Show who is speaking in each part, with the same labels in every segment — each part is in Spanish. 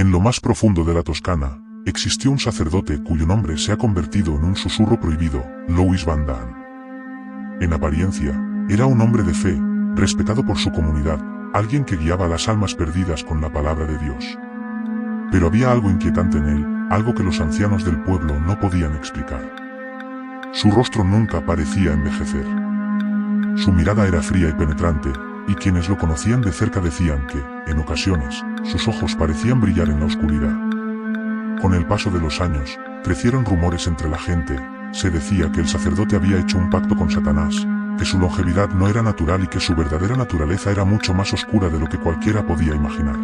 Speaker 1: En lo más profundo de la Toscana, existió un sacerdote cuyo nombre se ha convertido en un susurro prohibido, Louis Van Damme. En apariencia, era un hombre de fe, respetado por su comunidad, alguien que guiaba a las almas perdidas con la palabra de Dios. Pero había algo inquietante en él, algo que los ancianos del pueblo no podían explicar. Su rostro nunca parecía envejecer. Su mirada era fría y penetrante, y quienes lo conocían de cerca decían que, en ocasiones, sus ojos parecían brillar en la oscuridad. Con el paso de los años, crecieron rumores entre la gente. Se decía que el sacerdote había hecho un pacto con Satanás, que su longevidad no era natural y que su verdadera naturaleza era mucho más oscura de lo que cualquiera podía imaginar.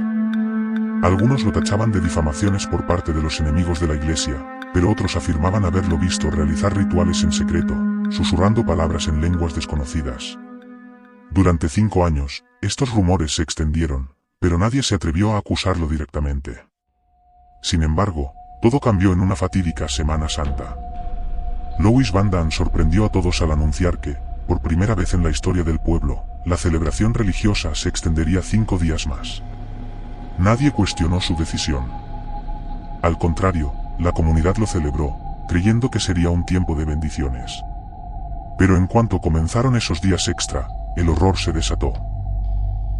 Speaker 1: Algunos lo tachaban de difamaciones por parte de los enemigos de la iglesia, pero otros afirmaban haberlo visto realizar rituales en secreto, susurrando palabras en lenguas desconocidas. Durante 5 años, estos rumores se extendieron, pero nadie se atrevió a acusarlo directamente. Sin embargo, todo cambió en una fatídica Semana Santa. Louis Van Damme sorprendió a todos al anunciar que, por primera vez en la historia del pueblo, la celebración religiosa se extendería 5 días más. Nadie cuestionó su decisión. Al contrario, la comunidad lo celebró, creyendo que sería un tiempo de bendiciones. Pero en cuanto comenzaron esos días extra, el horror se desató.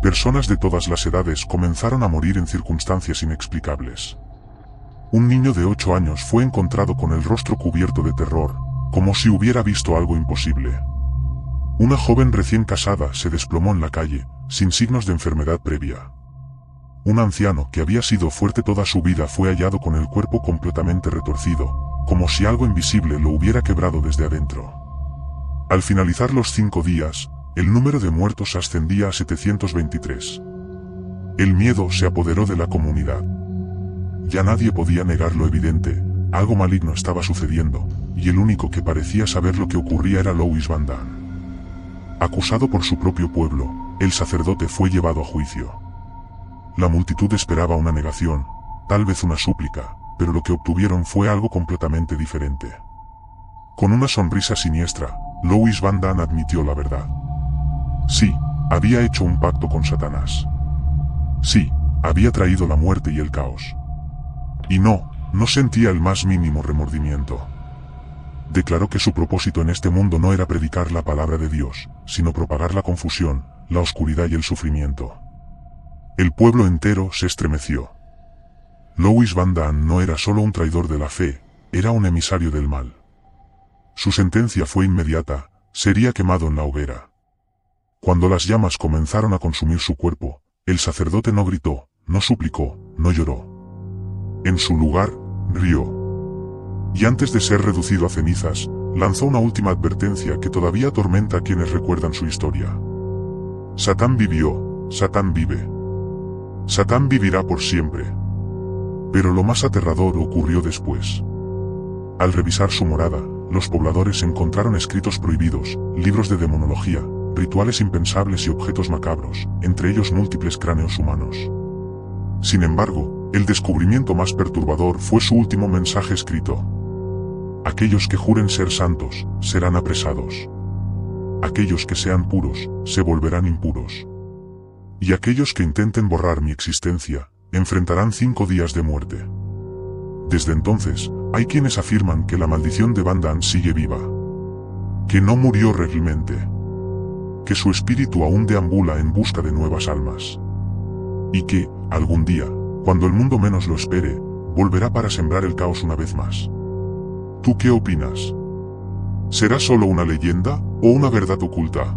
Speaker 1: Personas de todas las edades comenzaron a morir en circunstancias inexplicables. Un niño de 8 años fue encontrado con el rostro cubierto de terror, como si hubiera visto algo imposible. Una joven recién casada se desplomó en la calle, sin signos de enfermedad previa. Un anciano que había sido fuerte toda su vida fue hallado con el cuerpo completamente retorcido, como si algo invisible lo hubiera quebrado desde adentro. Al finalizar los 5 días, el número de muertos ascendía a 723. El miedo se apoderó de la comunidad. Ya nadie podía negar lo evidente, algo maligno estaba sucediendo, y el único que parecía saber lo que ocurría era Louis Van Damme. Acusado por su propio pueblo, el sacerdote fue llevado a juicio. La multitud esperaba una negación, tal vez una súplica, pero lo que obtuvieron fue algo completamente diferente. Con una sonrisa siniestra, Louis Van Damme admitió la verdad. Sí, había hecho un pacto con Satanás. Sí, había traído la muerte y el caos. Y no sentía el más mínimo remordimiento. Declaró que su propósito en este mundo no era predicar la palabra de Dios, sino propagar la confusión, la oscuridad y el sufrimiento. El pueblo entero se estremeció. Louis Van Damme no era solo un traidor de la fe, era un emisario del mal. Su sentencia fue inmediata, sería quemado en la hoguera. Cuando las llamas comenzaron a consumir su cuerpo, el sacerdote no gritó, no suplicó, no lloró. En su lugar, rió. Y antes de ser reducido a cenizas, lanzó una última advertencia que todavía atormenta a quienes recuerdan su historia. Satán vivió, Satán vive. Satán vivirá por siempre. Pero lo más aterrador ocurrió después. Al revisar su morada, los pobladores encontraron escritos prohibidos, libros de demonología, rituales impensables y objetos macabros, entre ellos múltiples cráneos humanos. Sin embargo, el descubrimiento más perturbador fue su último mensaje escrito. Aquellos que juren ser santos, serán apresados. Aquellos que sean puros, se volverán impuros. Y aquellos que intenten borrar mi existencia, enfrentarán 5 días de muerte. Desde entonces, hay quienes afirman que la maldición de Van Damme sigue viva. Que no murió realmente. Que su espíritu aún deambula en busca de nuevas almas. Y que, algún día, cuando el mundo menos lo espere, volverá para sembrar el caos una vez más. ¿Tú qué opinas? ¿Será solo una leyenda, o una verdad oculta?